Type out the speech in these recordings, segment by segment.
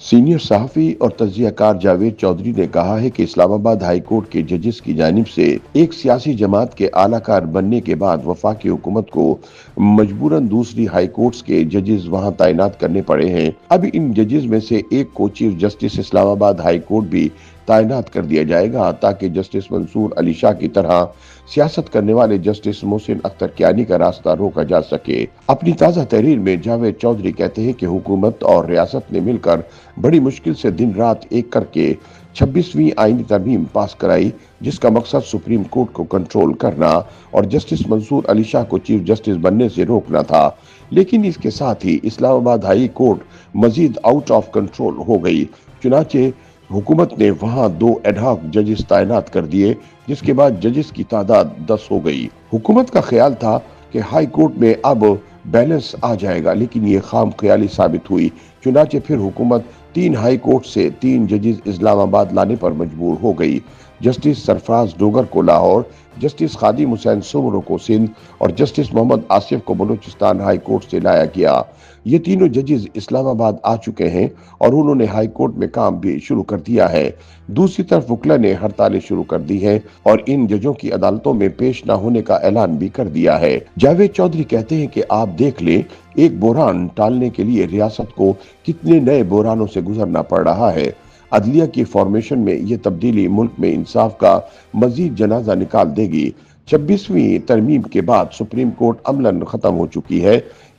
Senior सहाफ़ी और तज्ज़ियाकार जावेद चौधरी ने कहा है कि इस्लामाबाद हाई कोर्ट के जजेस की जानिब से एक सियासी जमात के आलाकार बनने के बाद वफाकी हुकूमत को मजबूरन दूसरी हाई कोर्ट्स के जजेस वहां तैनात करने पड़े हैं। अब इन जजेस में से एक को chief justice Islamabad high court भी तैनात कर दिया जाएगा ताकि जस्टिस मंसूर अली शाह की तरह सियासत करने वाले जस्टिस मोहसिन अख्तर कियानी का रास्ता रोका जा सके। अपनी ताज़ा तहरीर में जावेद चौधरी कहते हैं कि हुकूमत और रियासत ने मिलकर बड़ी मुश्किल से दिन रात एक करके 26वीं आईनी तरमीम पास कराई, जिसका मकसद सुप्रीम कोर्ट को कंट्रोल करना और जस्टिस मंसूर अली शाह को चीफ जस्टिस बनने से रोकना था। लेकिन इसके साथ ही इस्लामाबाद हाई कोर्ट मजीद आउट ऑफ कंट्रोल हो गई। चुनाचे हुकूमत ने वहां 2 एडहॉक जजेस तैनात कर दिए, जिसके बाद जजेस की तादाद 10 हो गई। हुकूमत का ख्याल था कि हाई कोर्ट में अब बैलेंस आ जाएगा, लेकिन ये खाम ख्याली साबित हुई। चुनाचे फिर हुकूमत 3 हाई कोर्ट से 3 जजेस इस्लामाबाद लाने पर मजबूर हो गई। जस्टिस सरफराज डोगर को लाहौर, जस्टिस खादिम हुसैन सुमरो को सिंध और जस्टिस मोहम्मद आसिफ को बलूचिस्तान हाई कोर्ट से लाया गया। ये तीनों जजेस इस्लामाबाद आ चुके हैं और उन्होंने हाई कोर्ट में काम भी शुरू कर दिया है। दूसरी तरफ वकला ने हड़तालें शुरू कर दी हैं और इन जजों की अदालतों में पेश न होने का ऐलान भी कर दिया है। जावेद चौधरी कहते हैं कि आप देख लें, एक बहरान टालने के लिए रियासत को कितने नए बहरानों से गुजरना पड़ रहा है। अदलिया की फॉर्मेशन में ये तब्दीली मुल्क में इंसाफ का मजीद जनाजा निकाल देगी। 26वीं तरमीम के बाद सुप्रीम कोर्ट अमलन खत्म हो चुकी है।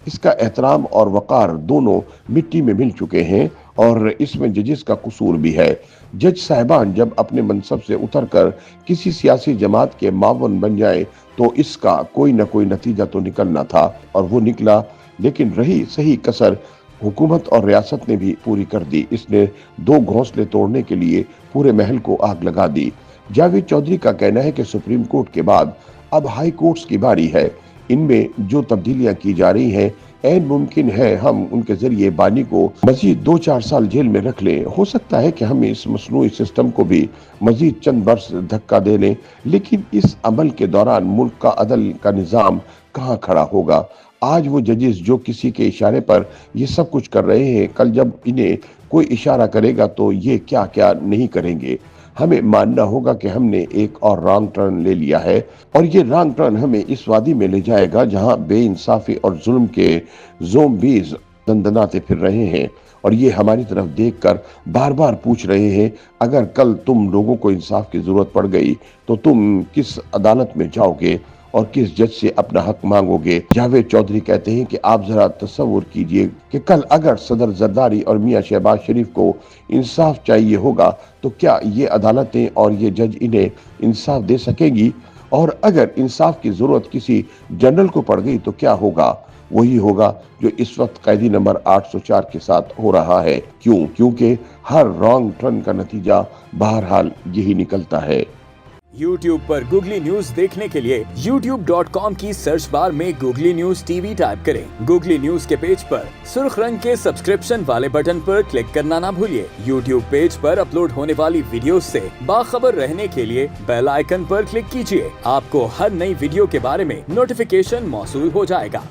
इसका एहतराम और वकार दोनों मिट्टी में मिल चुके हैं और इसमें जजेस का कसूर भी है। जज साहिबान जब अपने मनसब से उतरकर किसी सियासी जमात के मावन बन जाए तो इसका कोई न कोई नतीजा तो निकलना था और वो निकला, लेकिन रही सही कसर हुकूमत और रियासत ने भी पूरी कर दी। इसने 2 घोंसले तोड़ने के लिए पूरे महल को आग लगा दी। जावेद चौधरी का कहना है कि सुप्रीम कोर्ट के बाद अब हाई कोर्ट्स की बारी है। इनमें जो तब्दीलियां की जा रही हैं, ऐन मुमकिन है हम उनके जरिए बानी को मजीद 2-4 साल जेल में रख लें। हो सकता है कि हम इस मसनूई सिस्टम को भी मजीद चंद बरस धक्का दे लें, लेकिन इस अमल के दौरान मुल्क का अदल का निज़ाम कहाँ खड़ा होगा। आज वो जजेस जो किसी के इशारे पर ये सब कुछ कर रहे हैं, कल जब इन्हें कोई इशारा करेगा तो ये क्या क्या नहीं करेंगे। हमें मानना होगा कि हमने एक और रॉन्ग टर्न ले लिया है और ये रॉन्ग टर्न हमें इस वादी में ले जाएगा जहां बेइंसाफी और जुल्म के ज़ोंबीज़ दंदनाते फिर रहे हैं और ये हमारी तरफ देखकर बार बार पूछ रहे हैं, अगर कल तुम लोगों को इंसाफ की जरूरत पड़ गई तो तुम किस अदालत में जाओगे और किस जज से अपना हक मांगोगे। जावेद चौधरी कहते हैं कि आप जरा तसव्वुर कीजिए कि कल अगर सदर जरदारी और मियां शहबाज शरीफ को इंसाफ चाहिए होगा तो क्या ये अदालतें और ये जज इन्हें इंसाफ दे सकेगी, और अगर इंसाफ की जरूरत किसी जनरल को पड़ गई तो क्या होगा। वही होगा जो इस वक्त कैदी नंबर 804 के साथ हो रहा है। क्योंकि हर रॉन्ग टर्न का नतीजा बहरहाल यही निकलता है। YouTube पर गूगली न्यूज देखने के लिए youtube.com की सर्च बार में गूगली न्यूज टीवी टाइप करें। गूगली न्यूज के पेज पर सुर्ख रंग के सब्सक्रिप्शन वाले बटन पर क्लिक करना ना भूलिए। YouTube पेज पर अपलोड होने वाली वीडियोस से बाखबर रहने के लिए बेल आइकन पर क्लिक कीजिए। आपको हर नई वीडियो के बारे में नोटिफिकेशन मौसूल हो जाएगा।